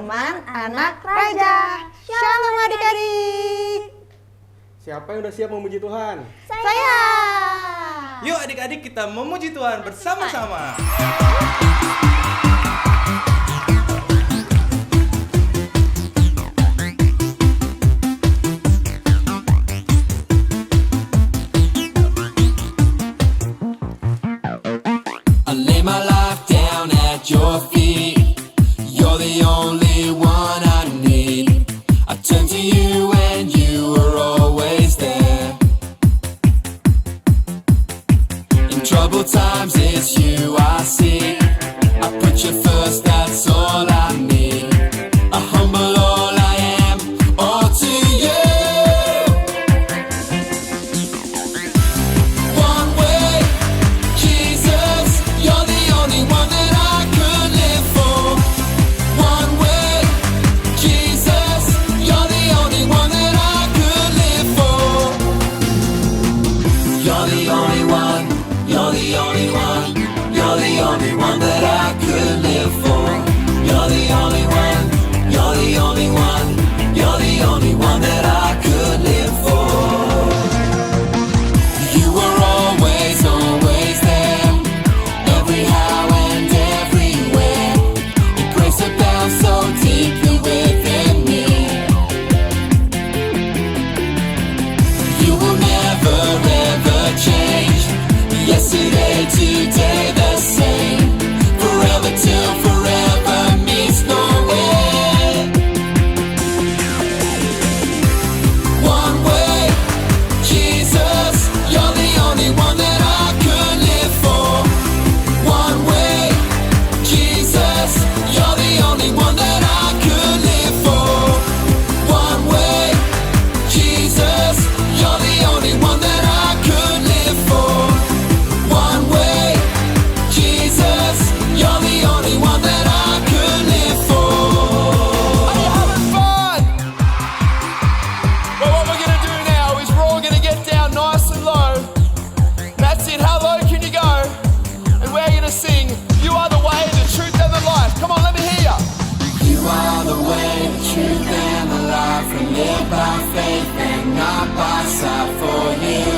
teman anak raja. Shalom adik-adik. Siapa yang udah siap memuji Tuhan? Saya. Yuk adik-adik kita memuji Tuhan bersama-sama. I lay my life down at your feet. You're the only one I need. I turn to you and you are always there. In troubled times it's you I see. I put you first, that's all I need. I humble all I am, all to you. One way, Jesus, you're the only one that I could live for. One way, Jesus, you're the only one that I could live for. You're the only one, you're the only one, you're the only one that I could live for. You're the only one, you're the only one, you're the only one that I could live for. You were always, always there, every how and everywhere. Your grace abounds so deeply within me. You will never ever change. Yesterday, today, the same. Forever till forever meets no end. One way, Jesus, you're the only one that I could live for. One way, Jesus, you're the only one that I could live for. One way, Jesus, you're the only one that I could live for. One way, Jesus, you're the only one that I could live for. Are you having fun? Well, what we're gonna do now is we're all gonna get down nice and low. That's it. How low can you go? And we're gonna sing, "You are the way, the truth, and the life." Come on, let me hear ya. You are the way, the truth, and the life. We live by faith and not by sight. For you,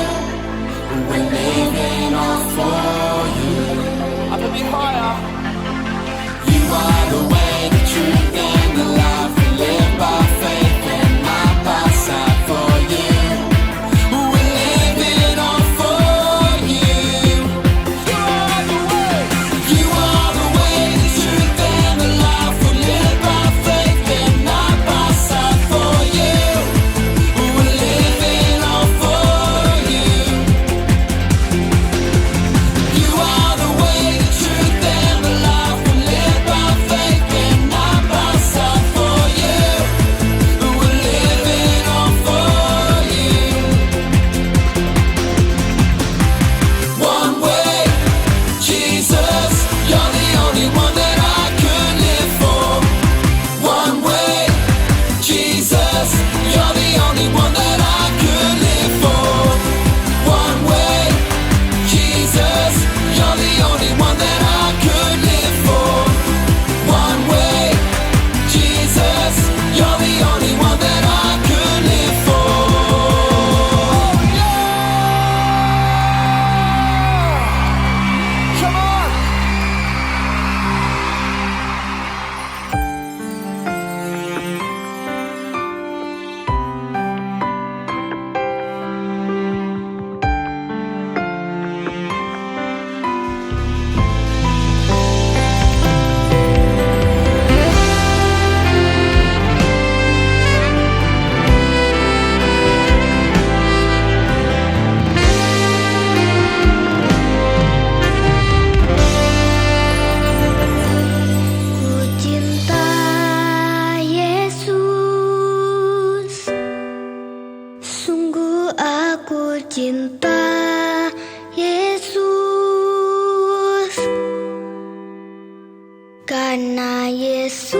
we're living all for you. Up a bit higher. You are the way, the truth, and the life. We live by faith and not by sight. For you, we're living all for you. You are the way. You are the way, the truth, and the life. We live by faith and not by sight. For you, we're living all for you. You are the way, the truth, and the life. We live by faith and not by sight. For you, we're living all for you. One way, Jesus, you're the only one that I could live for. One way, Jesus, you're the only one that I could live for. One way, Jesus, you're the only one that I could live for. One way, Jesus, you're the only one that I could live for. Yeah! Come on! Ku cinta Yesus, sungguh aku cinta Yesus, karena Yesus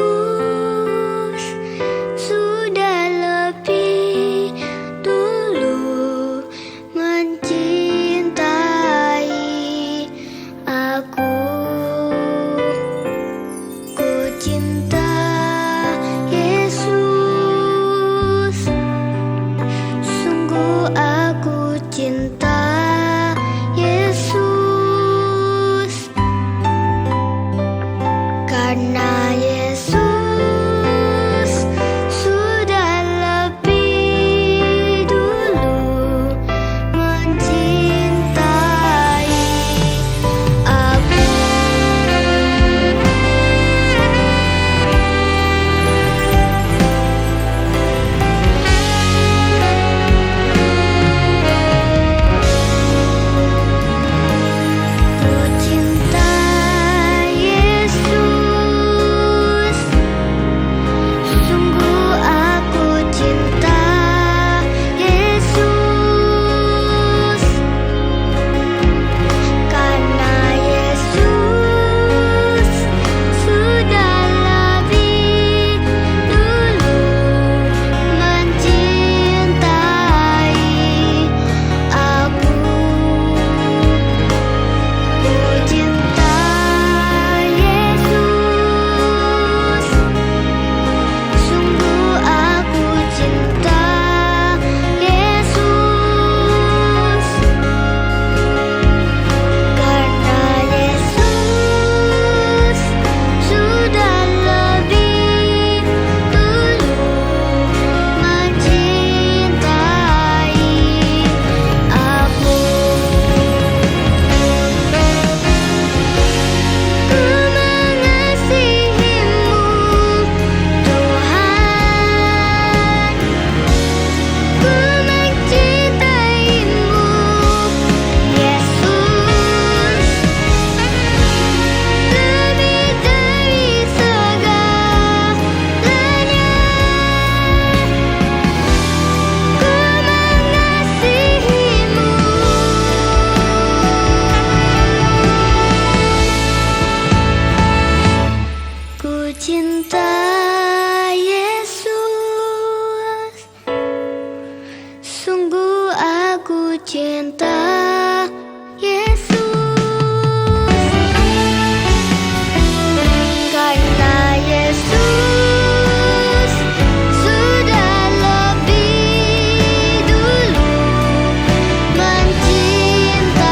sudah lebih dulu mencintai aku. Ku cinta cinta Yesus. Karena Yesus sudah lebih dulu mencintai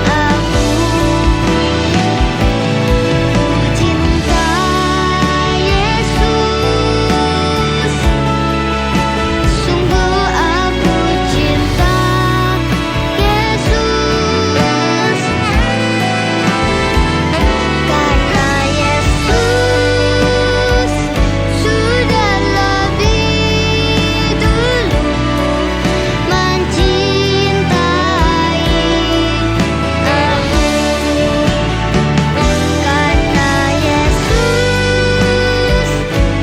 aku. Cinta Yesus, sungguh aku cinta Yesus. Karena Yesus sudah lebih dulu mencintai aku. Karena Yesus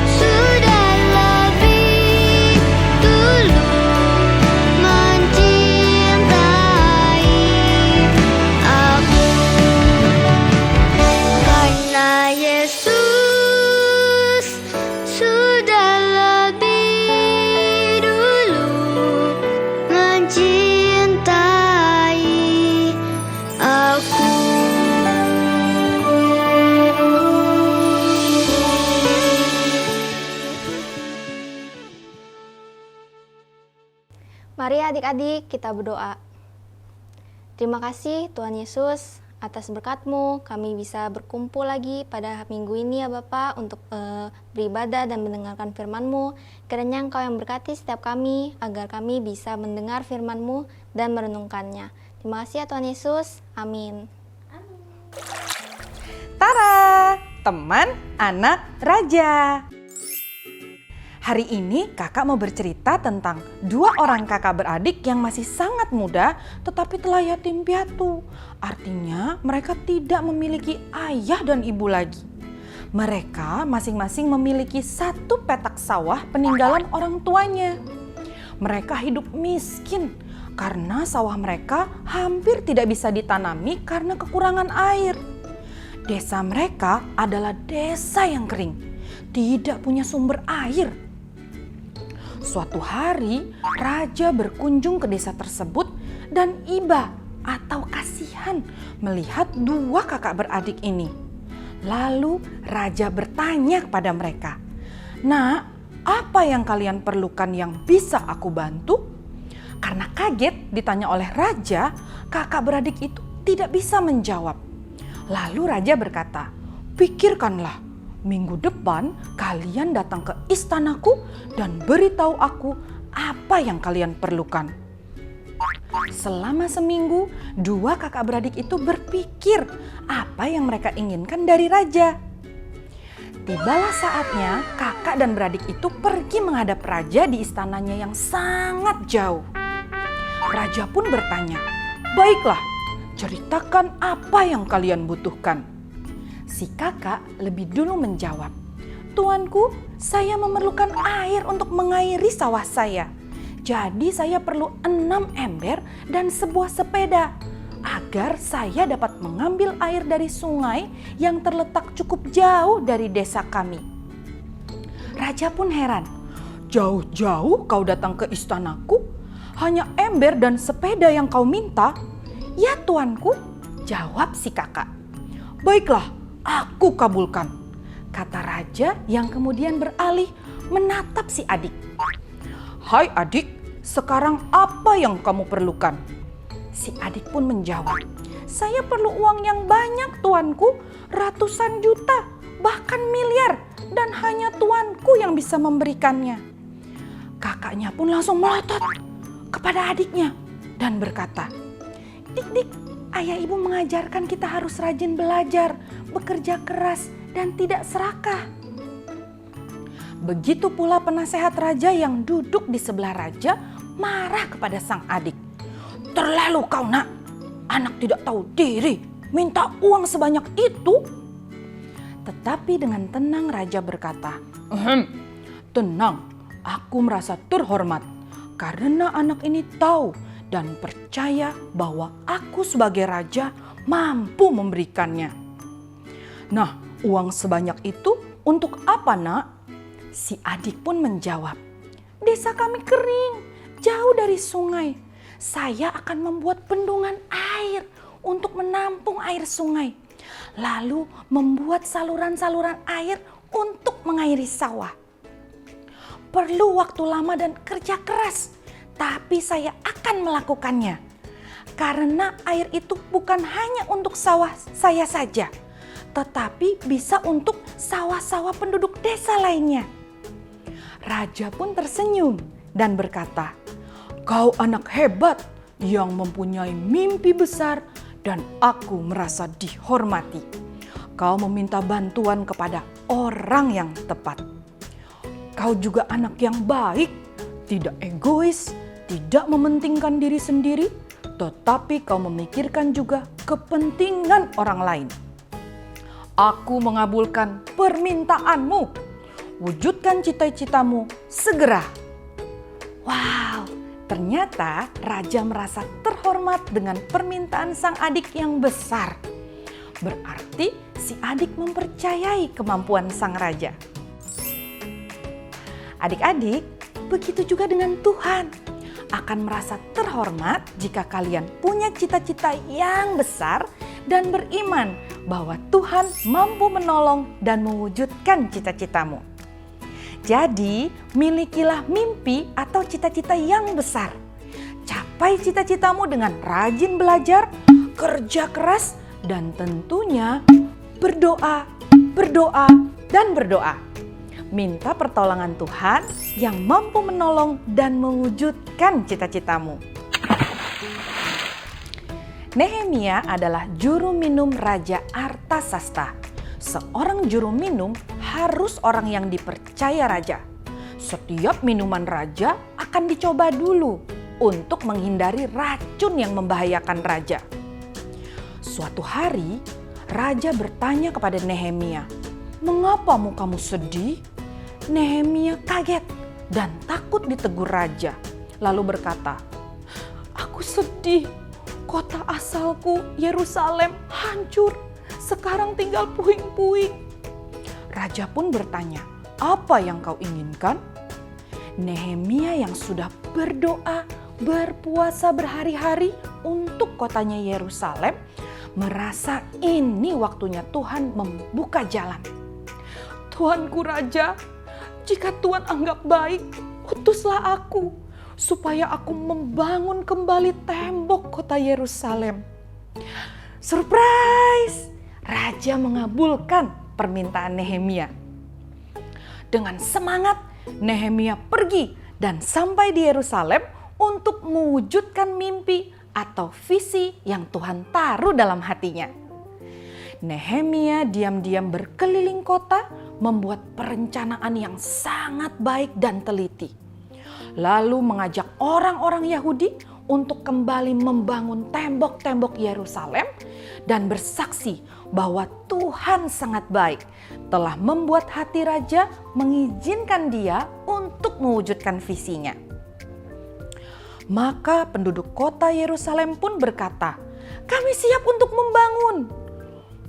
sudah lebih dulu mencintai aku. Karena Yesus sudah lebih dulu mencintai aku. Mari adik-adik kita berdoa. Terima kasih Tuhan Yesus atas berkat-Mu kami bisa berkumpul lagi pada minggu ini ya Bapak untuk beribadah dan mendengarkan firman-Mu. Kiranya Engkau yang berkati setiap kami agar kami bisa mendengar firman-Mu dan merenungkannya. Terima kasih ya Tuhan Yesus. Amin. Tara, teman anak raja. Hari ini kakak mau bercerita tentang dua orang kakak beradik yang masih sangat muda tetapi telah yatim piatu. Artinya mereka tidak memiliki ayah dan ibu lagi. Mereka masing-masing memiliki satu petak sawah peninggalan orang tuanya. Mereka hidup miskin karena sawah mereka hampir tidak bisa ditanami karena kekurangan air. Desa mereka adalah desa yang kering, tidak punya sumber air. Suatu hari, raja berkunjung ke desa tersebut dan iba atau kasihan melihat dua kakak beradik ini. Lalu raja bertanya kepada mereka, "Nak, apa yang kalian perlukan yang bisa aku bantu?" Karena kaget ditanya oleh raja, kakak beradik itu tidak bisa menjawab. Lalu raja berkata, "Pikirkanlah. Minggu depan kalian datang ke istanaku dan beritahu aku apa yang kalian perlukan." Selama seminggu, dua kakak beradik itu berpikir apa yang mereka inginkan dari raja. Tibalah saatnya kakak dan beradik itu pergi menghadap raja di istananya yang sangat jauh. Raja pun bertanya, "Baiklah, ceritakan apa yang kalian butuhkan." Si kakak lebih dulu menjawab, "Tuanku, saya memerlukan air untuk mengairi sawah saya. Jadi saya perlu 6 ember dan sebuah sepeda agar saya dapat mengambil air dari sungai yang terletak cukup jauh dari desa kami." Raja pun heran, "Jauh-jauh kau datang ke istanaku? Hanya ember dan sepeda yang kau minta?" "Ya tuanku," jawab si kakak. "Baiklah, aku kabulkan," kata raja yang kemudian beralih menatap si adik. "Hai adik, sekarang apa yang kamu perlukan?" Si adik pun menjawab, "Saya perlu uang yang banyak tuanku, ratusan juta, bahkan miliar, dan hanya tuanku yang bisa memberikannya." Kakaknya pun langsung melotot kepada adiknya dan berkata, "Dik-dik, ayah ibu mengajarkan kita harus rajin belajar, bekerja keras, dan tidak serakah." Begitu pula penasehat raja yang duduk di sebelah raja marah kepada sang adik. "Terlalu kau nak, anak tidak tahu diri, minta uang sebanyak itu." Tetapi dengan tenang raja berkata, "Tenang, aku merasa terhormat karena anak ini tahu dan percaya bahwa aku sebagai raja mampu memberikannya." "Nah, uang sebanyak itu untuk apa, nak?" Si adik pun menjawab, "Desa kami kering, jauh dari sungai. saya akan membuat bendungan air untuk menampung air sungai. Lalu membuat saluran-saluran air untuk mengairi sawah. Perlu waktu lama dan kerja keras, tapi saya akan melakukannya. Karena air itu bukan hanya untuk sawah saya saja, tetapi bisa untuk sawah-sawah penduduk desa lainnya. Raja pun tersenyum dan berkata, "Kau anak hebat yang mempunyai mimpi besar dan aku merasa dihormati. Kau meminta bantuan kepada orang yang tepat. Kau juga anak yang baik, tidak egois, tidak mementingkan diri sendiri, tetapi kau memikirkan juga kepentingan orang lain. Aku mengabulkan permintaanmu. Wujudkan cita-citamu segera." Wow, ternyata raja merasa terhormat dengan permintaan sang adik yang besar. Berarti si adik mempercayai kemampuan sang raja. Adik-adik, begitu juga dengan Tuhan. Akan merasa terhormat jika kalian punya cita-cita yang besar dan beriman bahwa Tuhan mampu menolong dan mewujudkan cita-citamu. Jadi, milikilah mimpi atau cita-cita yang besar. Capai cita-citamu dengan rajin belajar, kerja keras, dan tentunya berdoa, berdoa, dan berdoa. Minta pertolongan Tuhan yang mampu menolong dan mewujudkan cita-citamu. Nehemia adalah juru minum Raja Artasasta. Seorang juru minum harus orang yang dipercaya raja. Setiap minuman raja akan dicoba dulu untuk menghindari racun yang membahayakan raja. Suatu hari, raja bertanya kepada Nehemia, "Mengapa mukamu sedih?" Nehemia kaget dan takut ditegur raja. Lalu berkata, "Aku sedih. Kota asalku, Yerusalem, hancur. Sekarang tinggal puing-puing." Raja pun bertanya, "Apa yang kau inginkan?" Nehemia yang sudah berdoa, berpuasa berhari-hari untuk kotanya Yerusalem, merasa ini waktunya Tuhan membuka jalan. "Tuanku Raja, jika Tuhan anggap baik, utuslah aku supaya aku membangun kembali tembok kota Yerusalem." Surprise! Raja mengabulkan permintaan Nehemia. Dengan semangat, Nehemia pergi dan sampai di Yerusalem untuk mewujudkan mimpi atau visi yang Tuhan taruh dalam hatinya. Nehemia diam-diam berkeliling kota, membuat perencanaan yang sangat baik dan teliti. Lalu mengajak orang-orang Yahudi untuk kembali membangun tembok-tembok Yerusalem dan bersaksi bahwa Tuhan sangat baik telah membuat hati raja mengizinkan dia untuk mewujudkan visinya. Maka penduduk kota Yerusalem pun berkata, "Kami siap untuk membangun."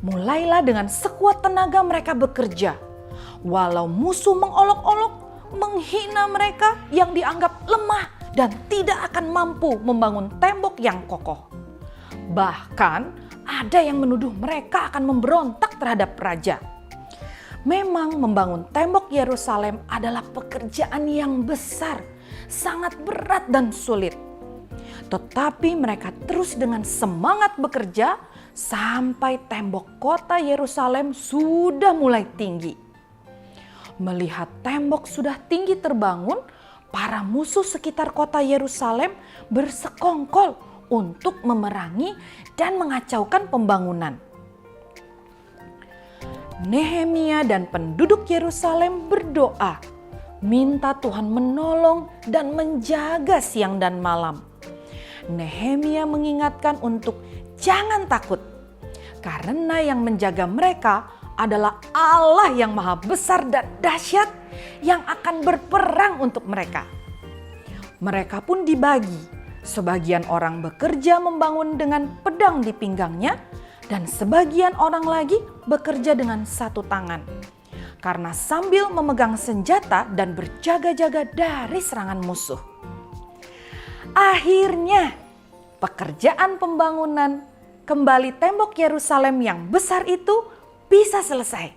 Mulailah dengan sekuat tenaga mereka bekerja. Walau musuh mengolok-olok, menghina mereka yang dianggap lemah dan tidak akan mampu membangun tembok yang kokoh. Bahkan ada yang menuduh mereka akan memberontak terhadap raja. Memang membangun tembok Yerusalem adalah pekerjaan yang besar, sangat berat dan sulit. Tetapi mereka terus dengan semangat bekerja sampai tembok kota Yerusalem sudah mulai tinggi. Melihat tembok sudah tinggi terbangun, para musuh sekitar kota Yerusalem bersekongkol untuk memerangi dan mengacaukan pembangunan. Nehemia dan penduduk Yerusalem berdoa, minta Tuhan menolong dan menjaga siang dan malam. Nehemia mengingatkan untuk jangan takut, karena yang menjaga mereka adalah Allah yang maha besar dan dahsyat yang akan berperang untuk mereka. Mereka pun dibagi. Sebagian orang bekerja membangun dengan pedang di pinggangnya, dan sebagian orang lagi bekerja dengan satu tangan. Karena sambil memegang senjata dan berjaga-jaga dari serangan musuh. Akhirnya pekerjaan pembangunan kembali tembok Yerusalem yang besar itu bisa selesai.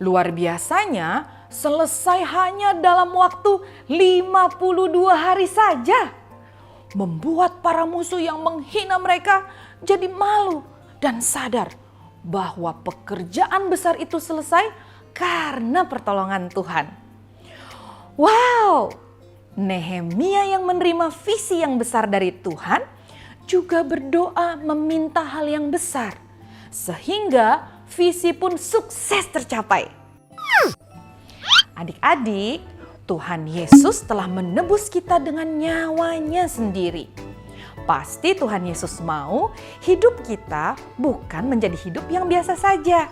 Luar biasanya, selesai hanya dalam waktu 52 hari saja. Membuat para musuh yang menghina mereka jadi malu dan sadar bahwa pekerjaan besar itu selesai karena pertolongan Tuhan. Wow! Nehemia yang menerima visi yang besar dari Tuhan juga berdoa meminta hal yang besar, sehingga visi pun sukses tercapai. Adik-adik, Tuhan Yesus telah menebus kita dengan nyawanya sendiri. Pasti Tuhan Yesus mau hidup kita bukan menjadi hidup yang biasa saja.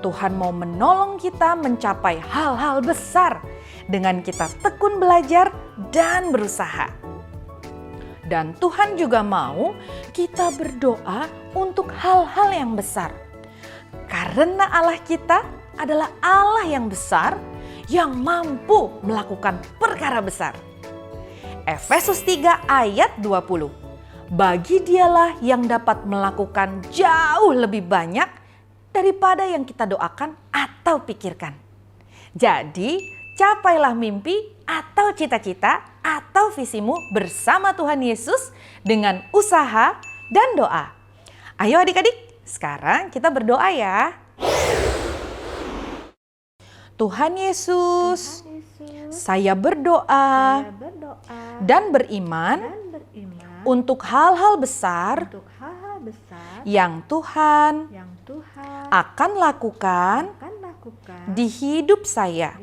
Tuhan mau menolong kita mencapai hal-hal besar dengan kita tekun belajar dan berusaha. Dan Tuhan juga mau kita berdoa untuk hal-hal yang besar. Karena Allah kita adalah Allah yang besar yang mampu melakukan perkara besar. Efesus 3 ayat 20. Bagi Dialah yang dapat melakukan jauh lebih banyak daripada yang kita doakan atau pikirkan. Jadi, capailah mimpi atau cita-cita atau visimu bersama Tuhan Yesus dengan usaha dan doa. Ayo adik-adik, sekarang kita berdoa ya. Tuhan Yesus, saya berdoa dan beriman untuk hal-hal besar yang Tuhan akan lakukan di hidup saya.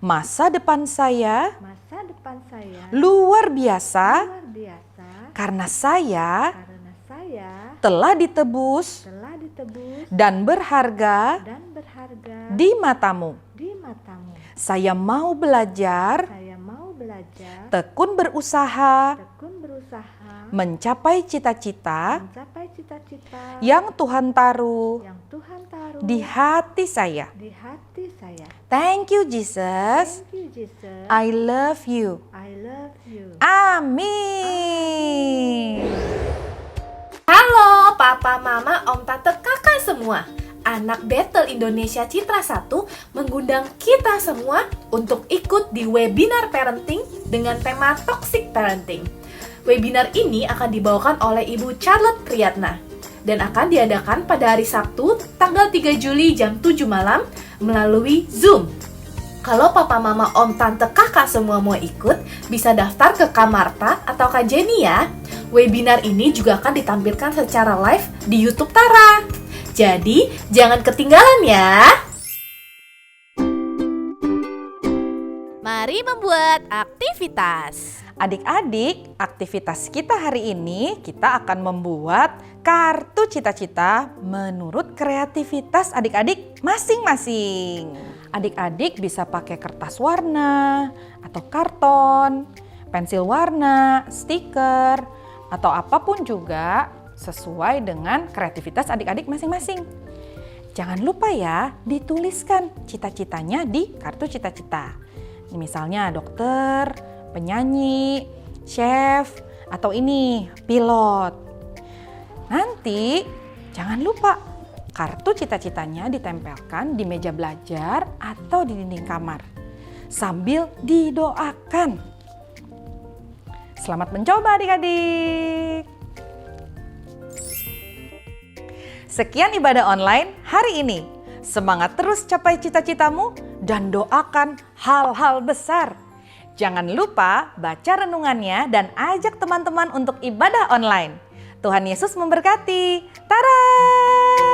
Masa depan saya luar biasa karena saya telah ditebus dan berharga di matamu. Saya mau belajar, tekun berusaha, mencapai cita-cita yang Tuhan taruh di hati saya. Thank you, Jesus. I love you. Amin. Halo papa, mama, om, tante, kakak semua. Anak Battle Indonesia Citra 1 mengundang kita semua untuk ikut di webinar parenting dengan tema Toxic Parenting. Webinar ini akan dibawakan oleh Ibu Charlotte Priyatna dan akan diadakan pada hari Sabtu tanggal 3 Juli jam 7 malam melalui Zoom. Kalau papa, mama, om, tante, kakak semua mau ikut, bisa daftar ke Kak Marta atau Kak Jenny ya. Webinar ini juga akan ditampilkan secara live di YouTube Tara. Jadi, jangan ketinggalan ya. Mari membuat aktivitas. Adik-adik, aktivitas kita hari ini kita akan membuat kartu cita-cita menurut kreativitas adik-adik masing-masing. Adik-adik bisa pakai kertas warna atau karton, pensil warna, stiker, atau apapun juga sesuai dengan kreativitas adik-adik masing-masing. Jangan lupa ya, dituliskan cita-citanya di kartu cita-cita. Misalnya dokter, penyanyi, chef, atau ini pilot. Nanti jangan lupa kartu cita-citanya ditempelkan di meja belajar atau di dinding kamar sambil didoakan. Selamat mencoba adik-adik. Sekian ibadah online hari ini. Semangat terus capai cita-citamu dan doakan hal-hal besar. Jangan lupa baca renungannya dan ajak teman-teman untuk ibadah online. Tuhan Yesus memberkati. Tara!